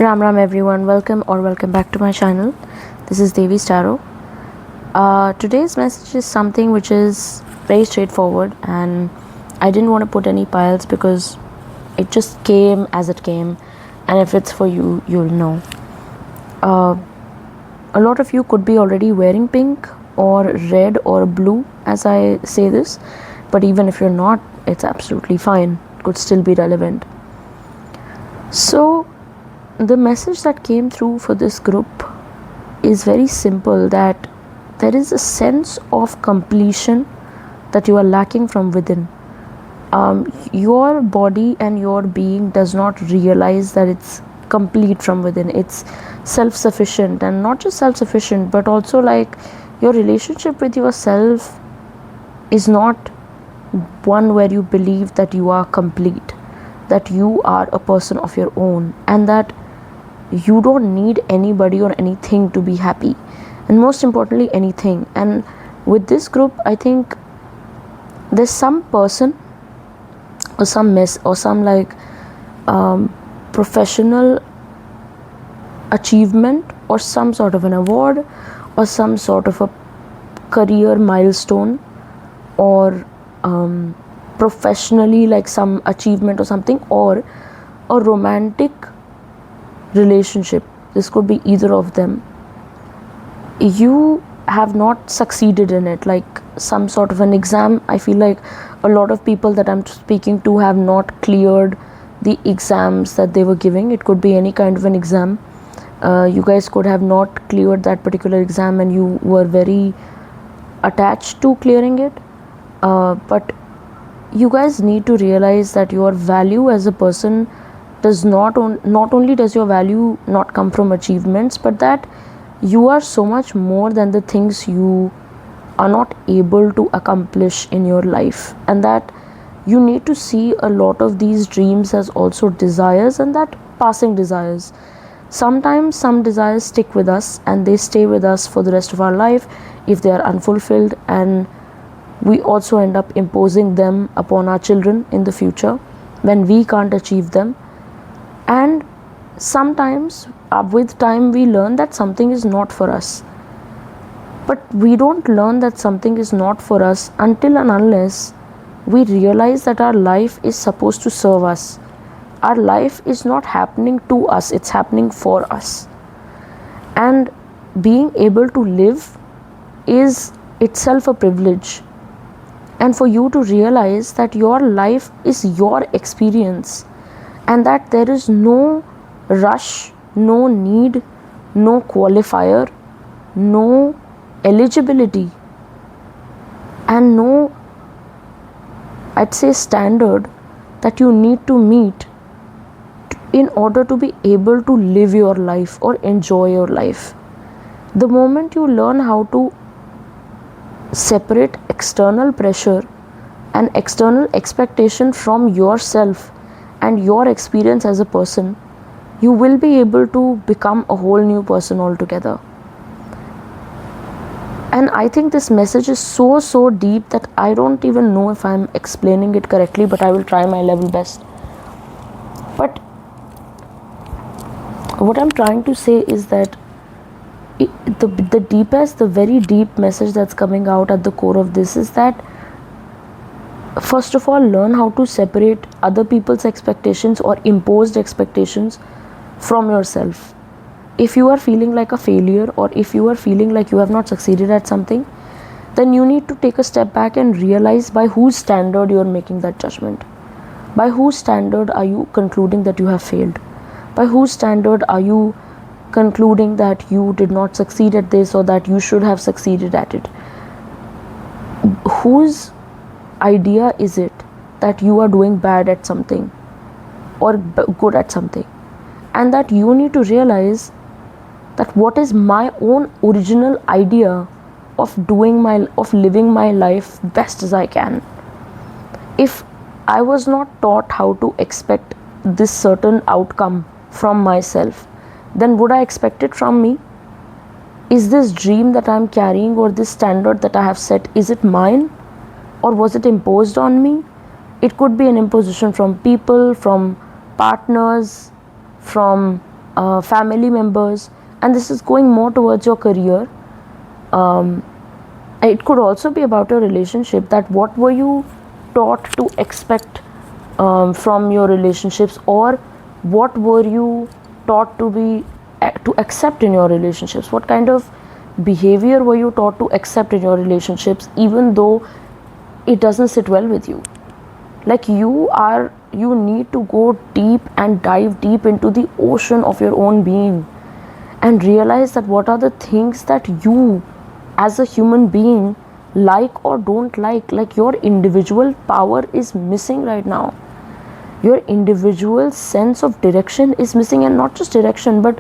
Ram everyone, welcome back to my channel. This is Devi's Tarot. Today's message is something which is very straightforward, and I didn't want to put any piles because it just came as it came, and if it's for you, you'll know. A lot of you could be already wearing pink or red or blue as I say this, but even if you're not, it's absolutely fine. It could still be relevant. So the message that came through for this group is very simple, that there is a sense of completion that you are lacking from within. Your body and your being does not realize that it's complete from within. It's self-sufficient, and not just self-sufficient, but also like your relationship with yourself is not one where you believe that you are complete, that you are a person of your own, and that you don't need anybody or anything to be happy, and most importantly anything. And with this group, I think there's some person or some mess or some professional achievement or some sort of an award or some sort of a career milestone or professionally like some achievement or something, or a romantic relationship. This could be either of them. You have not succeeded in it, like some sort of an exam. I feel like a lot of people that I'm speaking to have not cleared the exams that they were giving. It could be any kind of an exam. You guys could have not cleared that particular exam and you were very attached to clearing it, but you guys need to realize that your value as a person does not only does your value not come from achievements, but that you are so much more than the things you are not able to accomplish in your life, and that you need to see a lot of these dreams as also desires, and that passing desires. Sometimes some desires stick with us and they stay with us for the rest of our life if they are unfulfilled, and we also end up imposing them upon our children in the future when we can't achieve them. And sometimes with time we learn that something is not for us, but we don't learn that something is not for us until and unless we realize that our life is supposed to serve us. Our life is not happening to us, it's happening for us. And being able to live is itself a privilege. And for you to realize that your life is your experience, and that there is no rush, no need, no qualifier, no eligibility, and no, I'd say, standard that you need to meet in order to be able to live your life or enjoy your life. The moment you learn how to separate external pressure and external expectation from yourself and your experience as a person, you will be able to become a whole new person altogether. And I think this message is so deep that I don't even know if I'm explaining it correctly, but I will try my level best. But what I'm trying to say is that the very deep message that's coming out at the core of this is that, first of all, learn how to separate other people's expectations or imposed expectations from yourself. If you are feeling like a failure, or if you are feeling like you have not succeeded at something, then you need to take a step back and realize by whose standard you are making that judgment. By whose standard are you concluding that you have failed? By whose standard are you concluding that you did not succeed at this, or that you should have succeeded at it? Whose idea is it that you are doing bad at something or good at something? And that you need to realize that what is my own original idea of living my life best as I can. If I was not taught how to expect this certain outcome from myself, then would I expect it from me? Is this dream that I'm carrying, or this standard that I have set, is it mine, or was it imposed on me? It could be an imposition from people, from partners, from family members, and this is going more towards your career. It could also be about your relationship, that what were you taught to expect from your relationships, or what were you taught to accept in your relationships. What kind of behavior were you taught to accept in your relationships, even though it doesn't sit well with you? Like you need to go deep and dive deep into the ocean of your own being and realize that what are the things that you as a human being like or don't like your individual power is missing right now. Your individual sense of direction is missing, and not just direction, but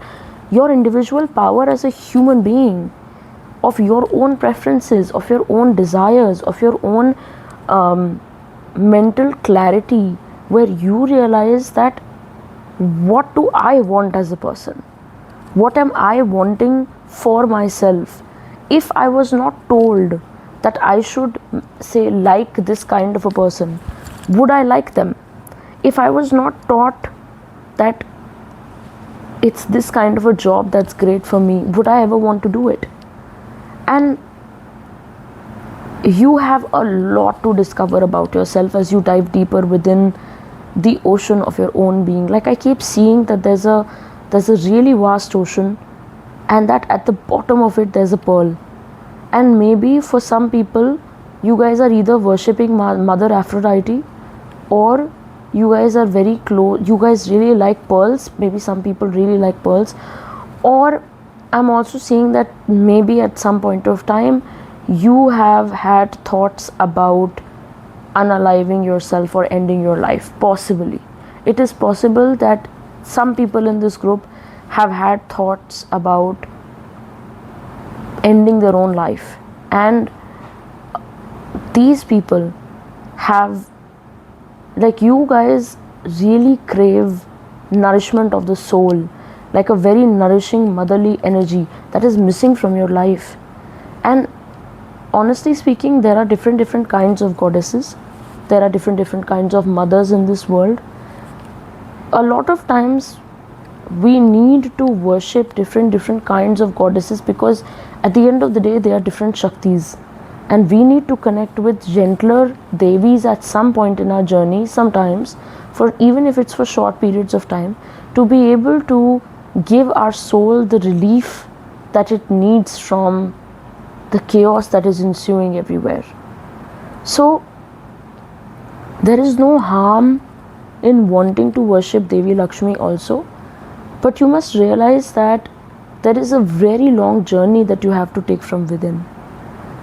your individual power as a human being, of your own preferences, of your own desires, of your own mental clarity, where you realize that what do I want as a person? What am I wanting for myself? If I was not told that I should, say, like this kind of a person, would I like them? If I was not taught that it's this kind of a job that's great for me, would I ever want to do it? And you have a lot to discover about yourself as you dive deeper within the ocean of your own being. Like I keep seeing that there's a really vast ocean, and that at the bottom of it there's a pearl. And maybe for some people, you guys are either worshipping Mother Aphrodite, or you guys are very close, you guys really like pearls. Maybe some people really like pearls. Or I'm also seeing that maybe at some point of time you have had thoughts about unaliving yourself or ending your life. Possibly it is possible that some people in this group have had thoughts about ending their own life, and these people have, like, you guys really crave nourishment of the soul, like a very nourishing motherly energy that is missing from your life. And honestly speaking, there are different kinds of goddesses, there are different kinds of mothers in this world. A lot of times we need to worship different kinds of goddesses, because at the end of the day they are different Shaktis, and we need to connect with gentler Devis at some point in our journey, sometimes, for even if it's for short periods of time, to be able to give our soul the relief that it needs from the chaos that is ensuing everywhere. So there is no harm in wanting to worship Devi Lakshmi also, but you must realize that there is a very long journey that you have to take from within.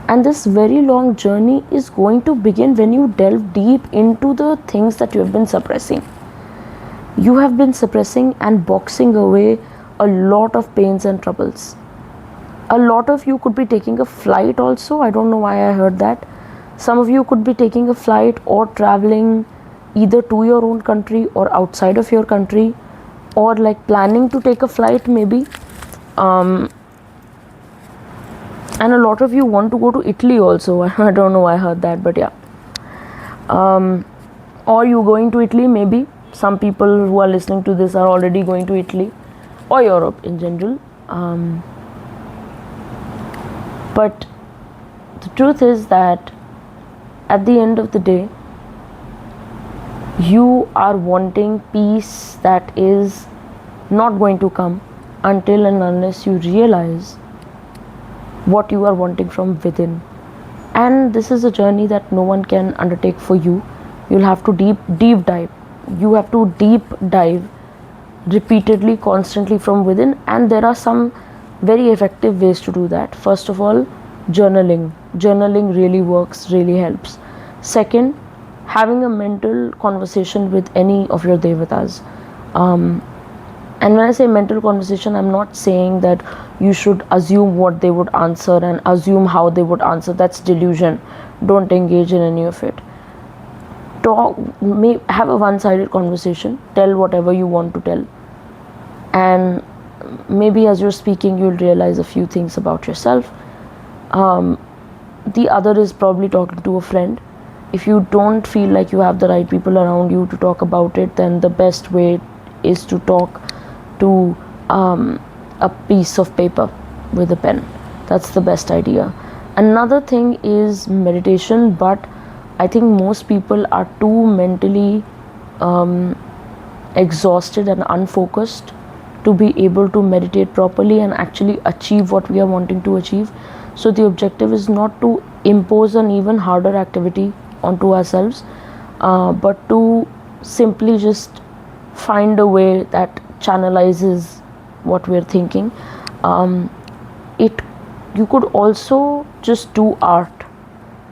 And this very long journey is going to begin when you delve deep into the things that you have been suppressing. You have been suppressing and boxing away a lot of pains and troubles. A lot of you could be taking a flight also. I don't know why I heard that. Some of you could be taking a flight or traveling either to your own country or outside of your country, or like planning to take a flight maybe. And a lot of you want to go to Italy also. I don't know why I heard that, but yeah. Or you going to Italy maybe. Some people who are listening to this are already going to Italy or Europe in general. But the truth is that at the end of the day, you are wanting peace that is not going to come until and unless you realize what you are wanting from within. And this is a journey that no one can undertake for you. You'll have to deep dive. You have to deep dive repeatedly, constantly from within, and there are some very effective ways to do that. First of all, journaling really works, really helps. Second, having a mental conversation with any of your devatas. And when I say mental conversation, I'm not saying that you should assume what they would answer and assume how they would answer. That's delusion. Don't engage in any of it. Have a one-sided conversation. Tell whatever you want to tell. And maybe as you're speaking, you'll realize a few things about yourself. The other is probably talking to a friend. If you don't feel like you have the right people around you to talk about it, then the best way is to talk to a piece of paper with a pen. That's the best idea. Another thing is meditation, but I think most people are too mentally exhausted and unfocused to be able to meditate properly and actually achieve what we are wanting to achieve. So the objective is not to impose an even harder activity onto ourselves, but to simply just find a way that channelizes what we're thinking. You could also just do art.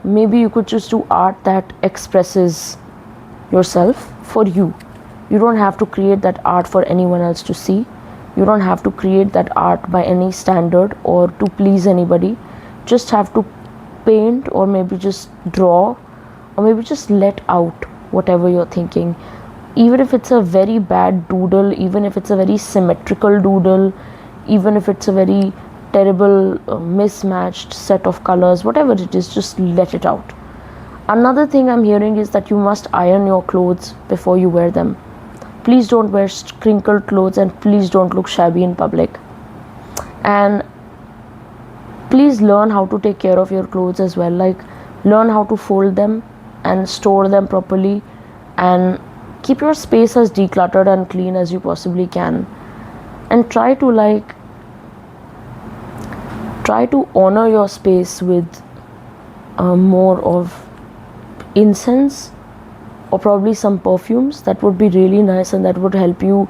Maybe you could just do art that expresses yourself for you. You don't have to create that art for anyone else to see. You don't have to create that art by any standard or to please anybody. Just have to paint, or maybe just draw, or maybe just let out whatever you're thinking. Even if it's a very bad doodle, even if it's a very symmetrical doodle, even if it's a very terrible mismatched set of colors, whatever it is, just let it out. Another thing I'm hearing is that you must iron your clothes before you wear them. Please don't wear crinkled clothes, and please don't look shabby in public. And please learn how to take care of your clothes as well. Like, learn how to fold them and store them properly, and keep your space as decluttered and clean as you possibly can. And try to honor your space with more of incense, or probably some perfumes. That would be really nice, and that would help you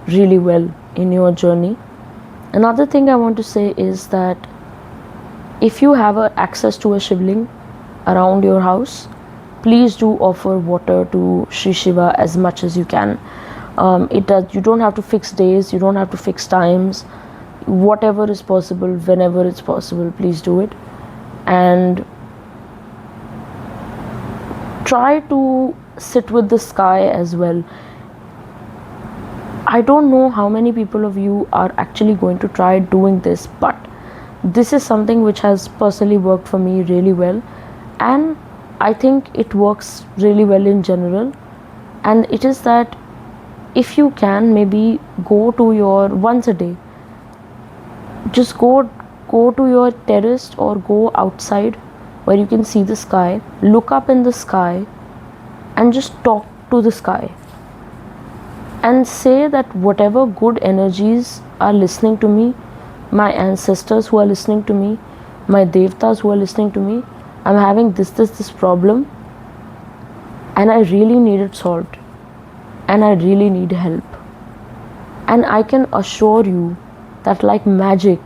really well in your journey. Another thing I want to say is that if you have access to a shivling around your house, please do offer water to Sri Shiva as much as you can. You don't have to fix days, you don't have to fix times. Whatever is possible, whenever it's possible, please do it. And try to sit with the sky as well. I don't know how many people of you are actually going to try doing this, but this is something which has personally worked for me really well, and I think it works really well in general. And it is that if you can, maybe go to your, once a day, just go to your terrace or go outside where you can see the sky, look up in the sky and just talk to the sky and say that whatever good energies are listening to me, my ancestors who are listening to me, my devtas who are listening to me, I'm having this problem, and I really need it solved, and I really need help. And I can assure you that like magic,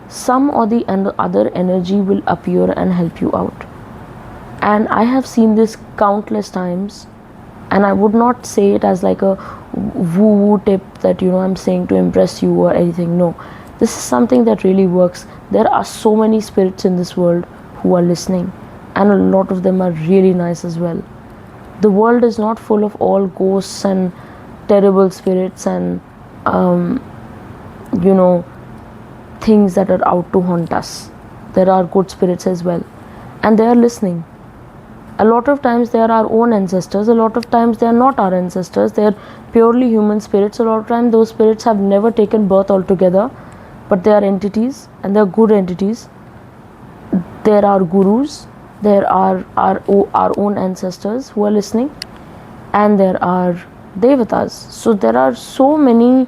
some or the other energy will appear and help you out. And I have seen this countless times, and I would not say it as like a woo-woo tip that, I'm saying to impress you or anything. No, this is something that really works. There are so many spirits in this world who are listening, and a lot of them are really nice as well. The world is not full of all ghosts and terrible spirits and things that are out to haunt us. There are good spirits as well, and they are listening. A lot of times they are our own ancestors, a lot of times they are not our ancestors, they are purely human spirits. A lot of times those spirits have never taken birth altogether, but they are entities, and they are good entities. There are gurus, there are our own ancestors who are listening, and there are devatas. So there are so many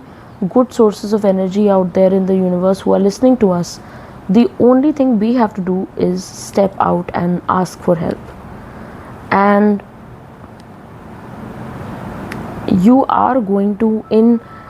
good sources of energy out there in the universe who are listening to us. The only thing we have to do is step out and ask for help. And you are going to,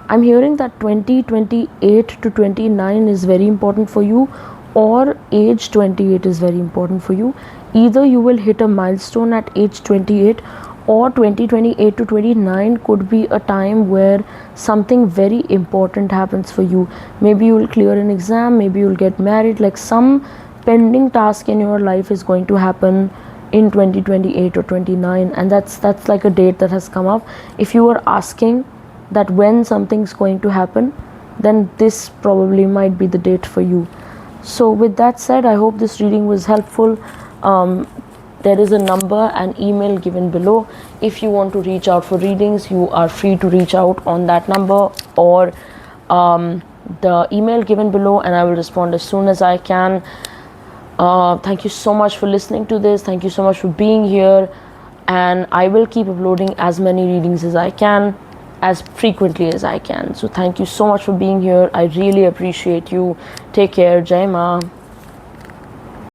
I'm hearing that 28 to 29 is very important for you, or age 28 is very important for you. Either you will hit a milestone at age 28, or 28 to 29 could be a time where something very important happens for you. Maybe you will clear an exam, maybe you will get married, like some pending task in your life is going to happen in 2028 or 29, and that's like a date that has come up. If you are asking that when something's going to happen, then this probably might be the date for you. So with that said, I hope this reading was helpful. There is a number and email given below. If you want to reach out for readings, you are free to reach out on that number, or the email given below, and I will respond as soon as I can. Thank you so much for listening to this. Thank you so much for being here, and I will keep uploading as many readings as I can, as frequently as I can. So thank you so much for being here. I really appreciate you. Take care. Jai Maa.